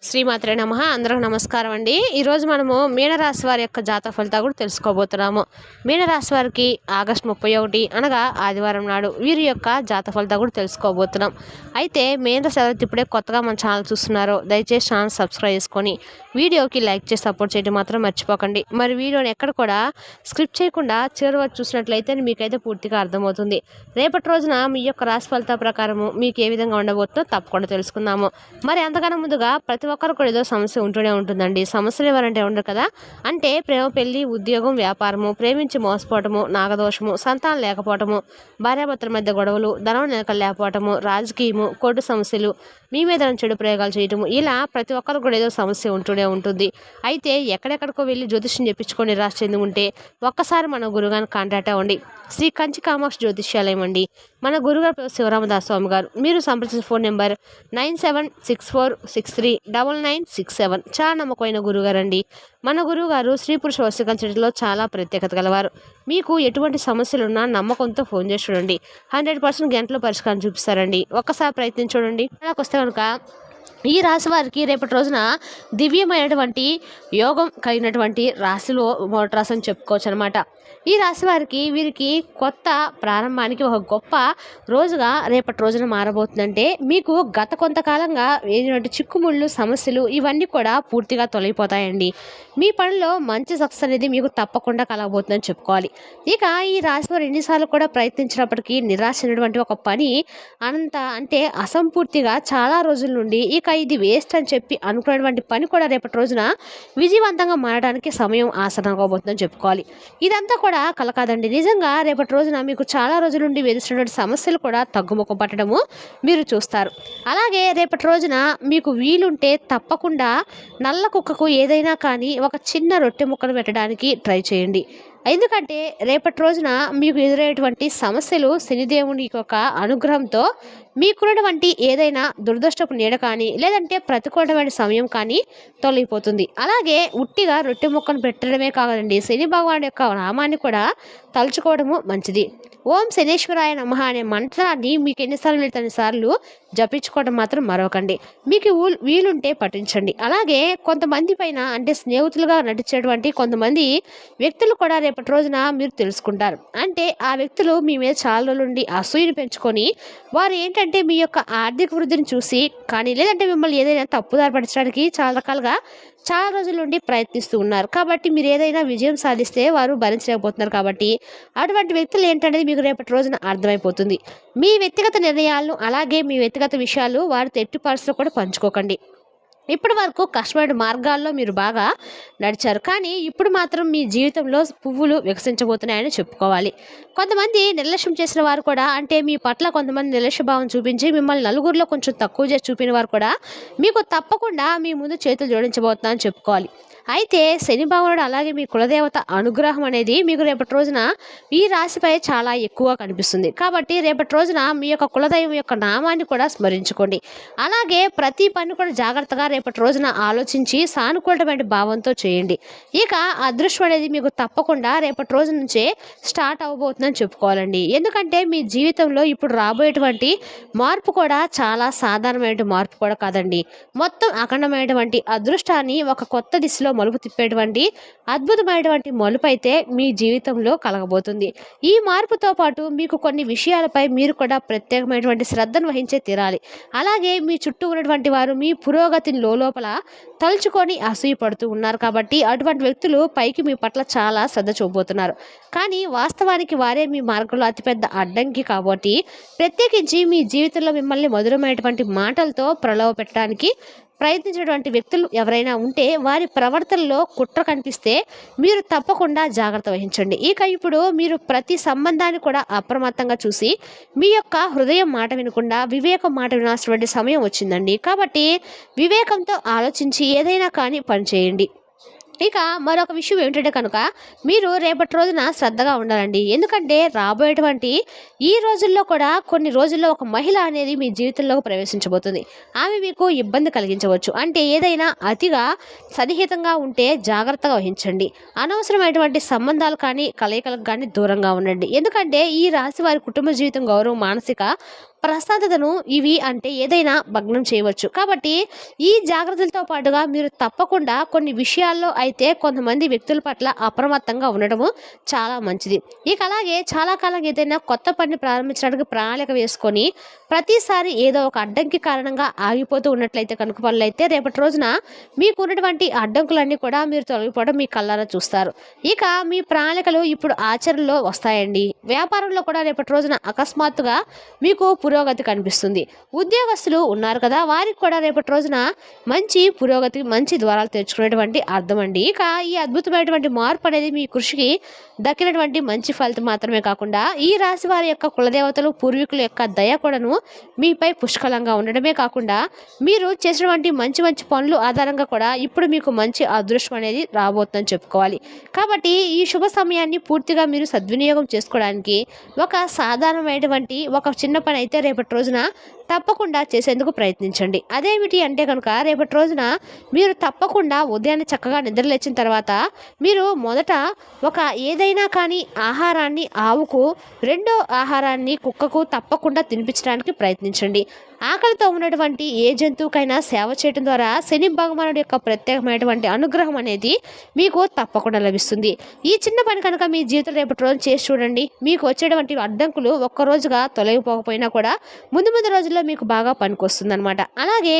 శ్రీమాత్రే నమః. అందరికి నమస్కారం అండి. ఈరోజు మనము మీనరాశి వారి యొక్క జాతక ఫలితాలు కూడా తెలుసుకోబోతున్నాము. మీనరాశి వారికి ఆగస్టు 31 అనగా ఆదివారం నాడు వీరి యొక్క జాతక ఫలితాలు కూడా తెలుసుకోబోతున్నాం. అయితే మీనరాశి ఎవరైతే ఇప్పుడే కొత్తగా మన ఛానల్ చూస్తున్నారో దయచేసి ఛానల్ సబ్స్క్రైబ్ చేసుకొని వీడియోకి లైక్ చేసి సపోర్ట్ చేయడం మాత్రం మర్చిపోకండి. మరి వీడియోని ఎక్కడ కూడా స్క్రిప్ట్ చేయకుండా చివరి వరకు చూసినట్లయితే మీకైతే పూర్తిగా అర్థమవుతుంది. రేపటి రోజున మీ యొక్క రాశి ఫలితాల ప్రకారము మీకు ఏ విధంగా ఉండబోతుందో తప్పకుండా తెలుసుకుందాము. మరి అంతకన్నా ముందుగా ప్రతి ఒక్కరు కూడా ఏదో సమస్య ఉంటూనే ఉంటుందండి. సమస్యలు ఎవరంటే ఉండరు కదా. అంటే ప్రేమ, పెళ్లి, ఉద్యోగం, వ్యాపారము, ప్రేమించి మోసపోవటము, నాగదోషము, సంతానం లేకపోవటము, భార్యాభర్తల మధ్య గొడవలు, ధనం నిలకడ లేకపోవటము, రాజకీయము, కోర్టు సమస్యలు, మీ మీద చెడు ప్రయోగాలు చేయటము, ఇలా ప్రతి ఒక్కరు కూడా ఏదో సమస్య ఉంటూనే ఉంటుంది. అయితే ఎక్కడెక్కడికో వెళ్ళి జ్యోతిష్యం చెప్పించుకొని నిరాశ చెంది ఉంటే ఒక్కసారి మన గురుగారిని కాంటాక్ట్ అవ్వండి. శ్రీ కంచి కామాక్షి జ్యోతిష్యాలయం అండి. మన గురుగారు శివరామదాస్ స్వామి గారు. మీరు సంప్రదించిన ఫోన్ నెంబర్ 9764639967. చాలా నమ్మకమైన గురుగారు అండి. మన గురువుగారు స్త్రీ పురుష వశీకరణ చేయడంలో చాలా ప్రత్యేకత గలవారు. మీకు ఎటువంటి సమస్యలున్నా నమ్మకంతో ఫోన్ చేసి చూడండి. 100% గంటలో పరిష్కారం చూపిస్తారండి. ఒక్కసారి ప్రయత్నం చూడండి. వస్తే కనుక ఈ రాశి వారికి రేపటి రోజున దివ్యమైనటువంటి యోగం కలిగినటువంటి రాశిలో మొదటి రాశి అని చెప్పుకోవచ్చు అనమాట. ఈ రాశి వారికి వీరికి కొత్త ప్రారంభానికి ఒక గొప్ప రోజుగా రేపటి రోజున మారబోతుందంటే మీకు గత కొంతకాలంగా ఏటువంటి చిక్కుముళ్ళు, సమస్యలు ఇవన్నీ కూడా పూర్తిగా తొలగిపోతాయండి. మీ పనిలో మంచి సక్సెస్ అనేది మీకు తప్పకుండా కలగబోతుందని చెప్పుకోవాలి. ఇక ఈ రాశి వారు ఎన్నిసార్లు కూడా ప్రయత్నించినప్పటికీ నిరాశ అయినటువంటి ఒక పని అంటే అసంపూర్తిగా చాలా రోజుల నుండి ఇక ఇది వేస్ట్ అని చెప్పి అనుకున్నటువంటి పని కూడా రేపటి రోజున విజయవంతంగా మారడానికి సమయం ఆసనం కాబోతుందని చెప్పుకోవాలి. ఇదంతా కూడా కల కాదండి. నిజంగా రేపటి రోజున మీకు చాలా రోజుల నుండి వేధిస్తున్నటువంటి సమస్యలు కూడా తగ్గుముఖం పట్టడము మీరు చూస్తారు. అలాగే రేపటి రోజున మీకు వీలుంటే తప్పకుండా నల్ల కుక్కకు ఏదైనా కానీ ఒక చిన్న రొట్టె ముక్కను పెట్టడానికి ట్రై చేయండి. ఎందుకంటే రేపటి రోజున మీకు ఎదురయ్యేటువంటి సమస్యలు శనిదేవుని యొక్క అనుగ్రహంతో మీకున్నటువంటి ఏదైనా దురదృష్టపు నీడ కానీ లేదంటే ప్రతికూలమైన సమయం కానీ తొలగిపోతుంది. అలాగే ఉట్టిగా రొట్టె ముక్కను పెట్టడమే కాదండి, శని భగవాన్ యొక్క నామాన్ని కూడా తలుచుకోవడము మంచిది. ఓం శనేశ్వరాయ నమః అనే మంత్రాన్ని మీకు ఎన్నిసార్లు జపించుకోవడం మాత్రం మరొకండి. మీకు వీలుంటే పఠించండి. అలాగే కొంతమంది పైన అంటే స్నేహితులుగా నటించేటువంటి కొంతమంది వ్యక్తులు కూడా రేపటి రోజున మీరు తెలుసుకుంటారు. అంటే ఆ వ్యక్తులు మీ మీద చాలా రోజుల నుండి అసూయను పెంచుకొని వారు ఏంటంటే మీ యొక్క ఆర్థిక వృద్ధిని చూసి కానీ లేదంటే మిమ్మల్ని ఏదైనా తప్పుదారి పడించడానికి చాలా రోజుల నుండి ప్రయత్నిస్తూ ఉన్నారు. కాబట్టి మీరు ఏదైనా విజయం సాధిస్తే వారు భరించలేకపోతున్నారు. కాబట్టి అటువంటి వ్యక్తులు ఏంటనేది మీకు రేపటి రోజున అర్థమైపోతుంది. మీ వ్యక్తిగత నిర్ణయాలను అలాగే మీ వ్యక్తిగత విషయాలు వారితో ఎట్టి పరిస్థితుల్లో కూడా పంచుకోకండి. ఇప్పటి వరకు కష్టమైన మార్గాల్లో మీరు బాగా నడిచారు, కానీ ఇప్పుడు మాత్రం మీ జీవితంలో పువ్వులు వికసించబోతున్నాయని చెప్పుకోవాలి. కొంతమంది నిర్లక్ష్యం చేసిన వారు కూడా అంటే మీ పట్ల కొంతమంది నిర్లక్ష్య భావం చూపించి మిమ్మల్ని నలుగురిలో కొంచెం తక్కువ చేసి చూపిన వారు కూడా మీకు తప్పకుండా మీ ముందు చేతులు జోడించబోతున్నారని చెప్పుకోవాలి. అయితే శని భగవానుడు అలాగే మీ కులదేవత అనుగ్రహం అనేది మీకు రేపటి రోజున ఈ రాశిపై చాలా ఎక్కువగా కనిపిస్తుంది. కాబట్టి రేపటి రోజున మీ యొక్క కులదైవం యొక్క నామాన్ని కూడా స్మరించుకోండి. అలాగే ప్రతి పని కూడా జాగ్రత్తగా రేపటి రోజున ఆలోచించి సానుకూలమైన భావంతో చేయండి. ఇక అదృష్టం అనేది మీకు తప్పకుండా రేపటి రోజు నుంచే స్టార్ట్ అవ్వబోతుందని చెప్పుకోవాలండి. ఎందుకంటే మీ జీవితంలో ఇప్పుడు రాబోయేటువంటి మార్పు కూడా చాలా సాధారణమైన మార్పు కూడా కాదండి. మొత్తం అఖండమైనటువంటి అదృష్టాన్ని ఒక కొత్త దిశలో మలుపు తిప్పేటువంటి అద్భుతమైనటువంటి మలుపు అయితే మీ జీవితంలో కలగబోతుంది. ఈ మార్పుతో పాటు మీకు కొన్ని విషయాలపై మీరు కూడా ప్రత్యేకమైనటువంటి శ్రద్ధను వహించే తీరాలి. అలాగే మీ చుట్టూ ఉన్నటువంటి వారు మీ పురోగతిని లోపల తలుచుకొని అసూయపడుతూ ఉన్నారు. కాబట్టి అటువంటి వ్యక్తులు పైకి మీ పట్ల చాలా శ్రద్ధ చూపబోతున్నారు, కానీ వాస్తవానికి వారే మీ మార్గంలో అతిపెద్ద అడ్డంకి. కాబట్టి ప్రత్యేకించి మీ జీవితంలో మిమ్మల్ని మధురమైనటువంటి మాటలతో ప్రలోభ పెట్టడానికి ప్రయత్నించేటువంటి వ్యక్తులు ఎవరైనా ఉంటే వారి ప్రవర్తనలో కుట్ర కనిపిస్తే మీరు తప్పకుండా జాగ్రత్త వహించండి. ఇక ఇప్పుడు మీరు ప్రతి సంబంధాన్ని కూడా అప్రమత్తంగా చూసి మీ యొక్క హృదయం మాట వినకుండా వివేకం మాట వినాల్సినటువంటి సమయం వచ్చిందండి. కాబట్టి వివేకంతో ఆలోచించి ఏదైనా కానీ పని చేయండి. ఇక మరొక విషయం ఏమిటంటే కనుక మీరు రేపటి రోజున శ్రద్ధగా ఉండాలండి. ఎందుకంటే రాబోయేటువంటి ఈ రోజుల్లో కూడా కొన్ని రోజుల్లో ఒక మహిళ అనేది మీ జీవితంలోకి ప్రవేశించబోతుంది. ఆమె మీకు ఇబ్బంది కలిగించవచ్చు. అంటే ఏదైనా అతిగా సన్నిహితంగా ఉంటే జాగ్రత్తగా వహించండి. అనవసరమైనటువంటి సంబంధాలు కానీ కలయికలకు కానీ దూరంగా ఉండండి. ఎందుకంటే ఈ రాశి వారి కుటుంబ జీవితం, గౌరవం, మానసిక ప్రశాంతతను ఇవి అంటే ఏదైనా భగ్నం చేయవచ్చు. కాబట్టి ఈ జాగ్రత్తలతో పాటుగా మీరు తప్పకుండా కొన్ని విషయాల్లో అయితే కొంతమంది వ్యక్తుల పట్ల అప్రమత్తంగా ఉండడము చాలా మంచిది. ఇక అలాగే చాలా కాలం ఏదైనా కొత్త పనిని ప్రారంభించడానికి ప్రణాళిక వేసుకొని ప్రతిసారి ఏదో ఒక అడ్డంకి కారణంగా ఆగిపోతూ ఉన్నట్లయితే కనుక పనులైతే రేపటి రోజున మీకు ఉన్నటువంటి అడ్డంకులన్నీ కూడా మీరు తొలగిపోవడం మీ కళ్ళారా చూస్తారు. ఇక మీ ప్రణాళికలు ఇప్పుడు ఆచరణలో వస్తాయండి. వ్యాపారంలో కూడా రేపటి రోజున అకస్మాత్తుగా మీకు పురోగతి కనిపిస్తుంది. ఉద్యోగస్తులు ఉన్నారు కదా, వారికి కూడా రేపటి రోజున మంచి పురోగతి, మంచి ద్వారాలు తెరుచుకునేటువంటి అర్థం అండి. ఇక ఈ అద్భుతమైనటువంటి మార్పు అనేది మీ కృషికి దక్కినటువంటి మంచి ఫలితం మాత్రమే కాకుండా ఈ రాశి వారి యొక్క కులదేవతలు, పూర్వీకుల యొక్క దయ కూడాను మీపై పుష్కలంగా ఉండడమే కాకుండా మీరు చేసినటువంటి మంచి మంచి పనులు ఆధారంగా కూడా ఇప్పుడు మీకు మంచి అదృష్టం అనేది రాబోతుందని చెప్పుకోవాలి. కాబట్టి ఈ శుభ సమయాన్ని పూర్తిగా మీరు సద్వినియోగం చేసుకోవడానికి ఒక సాధారణమైనటువంటి ఒక చిన్న పని అయితే రేపటి రోజున తప్పకుండా చేసేందుకు ప్రయత్నించండి. అదేమిటి అంటే కనుక రేపటి రోజున మీరు తప్పకుండా ఉదయాన్నే చక్కగా నిద్రలేచిన తర్వాత మీరు మొదట ఒక ఏదైనా కానీ ఆహారాన్ని ఆవుకు, రెండో ఆహారాన్ని కుక్కకు తప్పకుండా తినిపించడానికి ప్రయత్నించండి. ఆకలితో ఉన్నటువంటి ఏ జంతువుకైనా సేవ చేయడం ద్వారా శని భగవానుడి యొక్క ప్రత్యేకమైనటువంటి అనుగ్రహం అనేది మీకు తప్పకుండా లభిస్తుంది. ఈ చిన్న పని కనుక మీ జీవితంలో రేపటి రోజు చేసి చూడండి. మీకు వచ్చేటువంటి అడ్డంకులు ఒక్కరోజుగా తొలగిపోకపోయినా కూడా ముందు ముందు రోజుల్లో మీకు బాగా పనికొస్తుంది అనమాట. అలాగే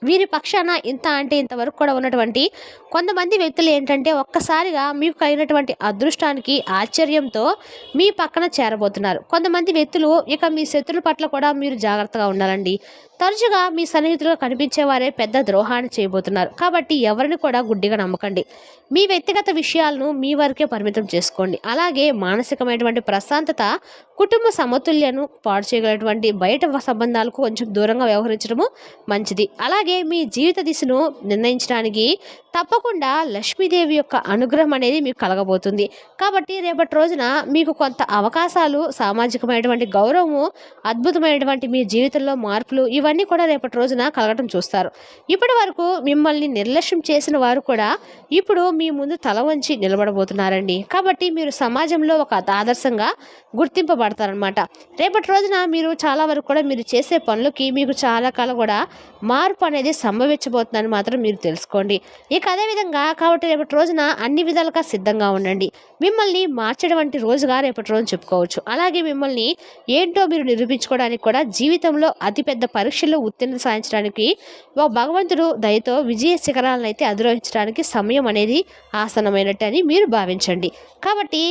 వీరి పక్షాన ఇంత అంటే ఇంతవరకు కూడా ఉన్నటువంటి కొంతమంది వ్యక్తులు ఏంటంటే ఒక్కసారిగా మీకు కలిగినటువంటి అదృష్టానికి ఆశ్చర్యంతో మీ పక్కన చేరబోతున్నారు. కొంతమంది వ్యక్తులు ఇక మీ శత్రుల పట్ల కూడా మీరు జాగ్రత్తగా ఉండాలండి. తరచుగా మీ సన్నిహితులుగా కనిపించేవారే పెద్ద ద్రోహాన్ని చేయబోతున్నారు. కాబట్టి ఎవరిని కూడా గుడ్డిగా నమ్మకండి. మీ వ్యక్తిగత విషయాలను మీ వరకే పరిమితం చేసుకోండి. అలాగే మానసికమైనటువంటి ప్రశాంతత, కుటుంబ సమతుల్యను పాడు చేయగలటువంటి బయట సంబంధాలకు కొంచెం దూరంగా వ్యవహరించడము మంచిది. అలాగే మీ జీవిత దిశను నిర్ణయించడానికి తప్పకుండా లక్ష్మీదేవి యొక్క అనుగ్రహం అనేది మీకు కలగబోతుంది. కాబట్టి రేపటి రోజున మీకు కొంత అవకాశాలు, సామాజికమైనటువంటి గౌరవము, అద్భుతమైనటువంటి మీ జీవితంలో మార్పులు ఇవన్నీ కూడా రేపటి రోజున కలగటం చూస్తారు. ఇప్పటి వరకు మిమ్మల్ని నిర్లక్ష్యం చేసిన వారు కూడా ఇప్పుడు మీ ముందు తల వంచి నిలబడబోతున్నారండి. కాబట్టి మీరు సమాజంలో ఒక ఆదర్శంగా గుర్తింపబడతారనమాట. రేపటి రోజున మీరు చాలా వరకు కూడా మీరు చేసే పనులకి మీకు చాలా కాలం కూడా మార్పు అనేది సంభవించబోతుందని మాత్రం మీరు తెలుసుకోండి. ఇక అదేవిధంగా కాబట్టి రేపటి రోజున అన్ని విధాలుగా సిద్ధంగా ఉండండి. మిమ్మల్ని మార్చడం రోజుగా రేపటి రోజు చెప్పుకోవచ్చు. అలాగే మిమ్మల్ని ఏంటో మీరు నిరూపించుకోవడానికి కూడా జీవితంలో అతిపెద్ద పరీక్షల్లో ఉత్తీర్ణత సాధించడానికి భగవంతుడు దయతో విజయ శిఖరాలను అయితే అధిరోహించడానికి సమయం అనేది ఆసన్నమైనట్టు అని మీరు భావించండి. కాబట్టి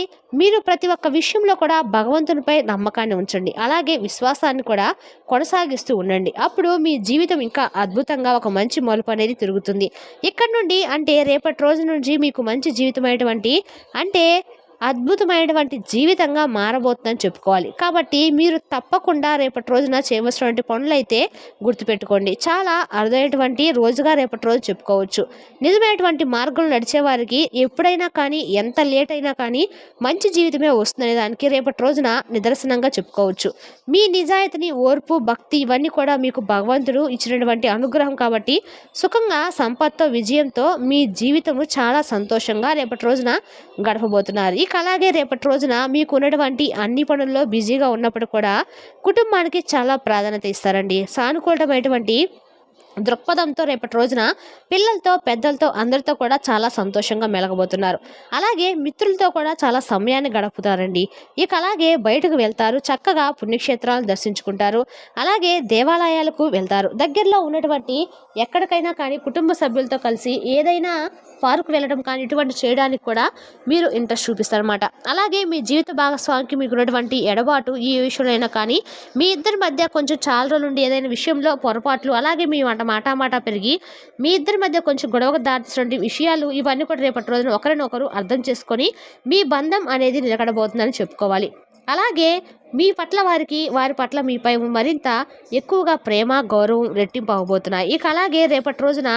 మీరు ప్రతి ఒక్క విషయంలో కూడా భగవంతునిపై నమ్మకాన్ని ఉంచండి. అలాగే విశ్వాసాన్ని కూడా కొనసాగిస్తూ ఉండండి. అప్పుడు మీ జీవితం ఇంకా అద్భుతంగా ఒక మంచి మలుపు అనేది తిరుగుతుంది. ఇక్కడ నుండి అంటే రేపటి రోజు నుంచి మీకు మంచి జీవితమైనటువంటి అంటే అద్భుతమైనటువంటి జీవితంగా మారబోతుందని చెప్పుకోవాలి. కాబట్టి మీరు తప్పకుండా రేపటి రోజున చేయవలసినటువంటి పనులైతే గుర్తుపెట్టుకోండి. చాలా అరుదైనటువంటి రోజుగా రేపటి రోజు చెప్పుకోవచ్చు. నిజమైనటువంటి మార్గంలో నడిచేవారికి ఎప్పుడైనా కానీ ఎంత లేట్ అయినా కానీ మంచి జీవితమే వస్తుందనే దానికి రేపటి రోజున నిదర్శనంగా చెప్పుకోవచ్చు. మీ నిజాయితీని, ఓర్పు, భక్తి ఇవన్నీ కూడా మీకు భగవంతుడు ఇచ్చినటువంటి అనుగ్రహం. కాబట్టి సుఖంగా, సంపత్తో, విజయంతో మీ జీవితము చాలా సంతోషంగా రేపటి రోజున గడపబోతున్నారు. ఇక అలాగే రేపటి రోజున మీకు ఉన్నటువంటి అన్ని పనుల్లో బిజీగా ఉన్నప్పుడు కూడా కుటుంబానికి చాలా ప్రాధాన్యత ఇస్తారండి. సానుకూలమైనటువంటి దృక్పథంతో రేపటి రోజున పిల్లలతో, పెద్దలతో అందరితో కూడా చాలా సంతోషంగా మెలగబోతున్నారు. అలాగే మిత్రులతో కూడా చాలా సమయాన్ని గడుపుతారండి. ఇక అలాగే బయటకు వెళ్తారు, చక్కగా పుణ్యక్షేత్రాలను దర్శించుకుంటారు, అలాగే దేవాలయాలకు వెళ్తారు. దగ్గరలో ఉన్నటువంటి ఎక్కడికైనా కానీ కుటుంబ సభ్యులతో కలిసి ఏదైనా పార్కు వెళ్ళడం కానీ ఇటువంటి చేయడానికి కూడా మీరు ఇంట్రెస్ట్ చూపిస్తారన్నమాట. అలాగే మీ జీవిత భాగస్వామికి మీకు ఉన్నటువంటి ఎడబాటు ఈ విషయంలో కానీ మీ ఇద్దరి మధ్య కొంచెం చాలా రోజుల నుండి ఏదైనా విషయంలో పొరపాట్లు, అలాగే మీ మాట పెరిగి మీ ఇద్దరి మధ్య కొంచెం గొడవకు దాటినటువంటి విషయాలు ఇవన్నీ కూడా రేపటి రోజున ఒకరినొకరు అర్థం చేసుకొని మీ బంధం అనేది నిలకడబోతుందని చెప్పుకోవాలి. అలాగే మీ పట్ల వారి పట్ల మీపై మరింత ఎక్కువగా ప్రేమ, గౌరవం రెట్టింపు అవ్వబోతున్నాయి. ఇక అలాగే రేపటి రోజున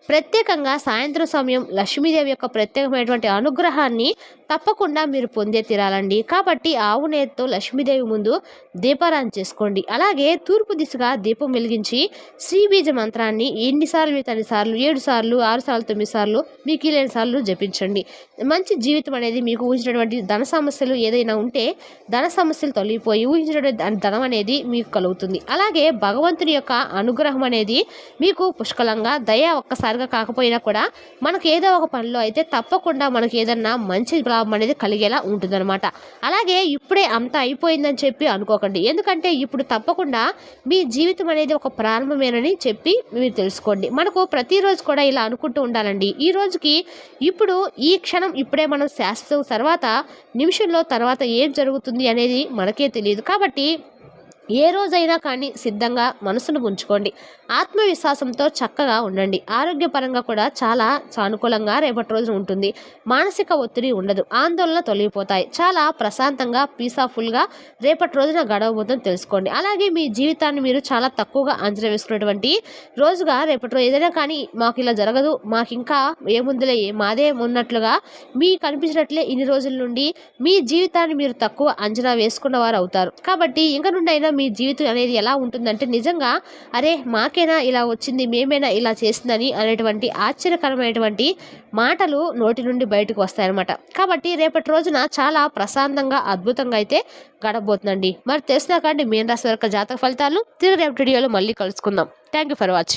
ప్రత్యేకంగా సాయంత్రం సమయం లక్ష్మీదేవి యొక్క ప్రత్యేకమైనటువంటి అనుగ్రహాన్ని తప్పకుండా మీరు పొందే తీరాలండి. కాబట్టి ఆవు నేతితో లక్ష్మీదేవి ముందు దీపారాధన చేసుకోండి. అలాగే తూర్పు దిశగా దీపం వెలిగించి శ్రీబీజ మంత్రాన్ని ఎన్నిసార్లు 7 సార్లు, 6 సార్లు, 9 సార్లు మీకు 2 సార్లు జపించండి. మంచి జీవితం అనేది మీకు ఊహించినటువంటి ధన సమస్యలు ఏదైనా ఉంటే ధన సమస్యలు తొలగిపోయి అయిపోయి ఊహించినటువంటి ధనం అనేది మీకు కలుగుతుంది. అలాగే భగవంతుని యొక్క అనుగ్రహం అనేది మీకు పుష్కలంగా దయ ఒక్కసారిగా కాకపోయినా కూడా మనకు ఏదో ఒక పనిలో అయితే తప్పకుండా మనకి ఏదన్నా మంచి లాభం అనేది కలిగేలా ఉంటుందన్నమాట. అలాగే ఇప్పుడే అంతా అయిపోయిందని చెప్పి అనుకోకండి. ఎందుకంటే ఇప్పుడు తప్పకుండా మీ జీవితం అనేది ఒక ప్రారంభమేనని చెప్పి మీరు తెలుసుకోండి. మనకు ప్రతిరోజు కూడా ఇలా అనుకుంటూ ఉండాలండి. ఈ రోజుకి ఇప్పుడు ఈ క్షణం ఇప్పుడే మనం శాశ్వతం, తర్వాత నిమిషంలో తర్వాత ఏం జరుగుతుంది అనేది మనకే తెలియదు. కాబట్టి ఏ రోజైనా కానీ సిద్ధంగా మనసును ఉంచుకోండి. ఆత్మవిశ్వాసంతో చక్కగా ఉండండి. ఆరోగ్యపరంగా కూడా చాలా సానుకూలంగా రేపటి రోజున ఉంటుంది. మానసిక ఒత్తిడి ఉండదు. ఆందోళన తొలగిపోతాయి. చాలా ప్రశాంతంగా పీస్ఫుల్గా రేపటి రోజున గడవబోతుందని తెలుసుకోండి. అలాగే మీ జీవితాన్ని మీరు చాలా తక్కువగా అంచనా వేసుకున్నటువంటి రోజుగా రేపటి రోజు ఏదైనా కానీ మాకు ఇలా జరగదు, మాకు ఇంకా ఏముందిలే మాదే ఉన్నట్లుగా మీకు అనిపించినట్లే ఇన్ని రోజుల నుండి మీ జీవితాన్ని మీరు తక్కువ అంచనా వేసుకున్న వారు అవుతారు. కాబట్టి ఇంక నుండి అయినా మీ జీవితం అనేది ఎలా ఉంటుందంటే నిజంగా అరే మాకేనా ఇలా వచ్చింది, మేమేనా ఇలా చేసిందని అనేటువంటి ఆశ్చర్యకరమైనటువంటి మాటలు నోటి నుండి బయటకు వస్తాయన్నమాట. కాబట్టి రేపటి రోజున చాలా ప్రశాంతంగా అద్భుతంగా అయితే గడబోతుందండి. మరి తెలిసినా కానీ మీన రాశి వారి జాతక ఫలితాలు తిరిగి రేపటి వీడియోలో మళ్ళీ కలుసుకుందాం. Thank you for watching.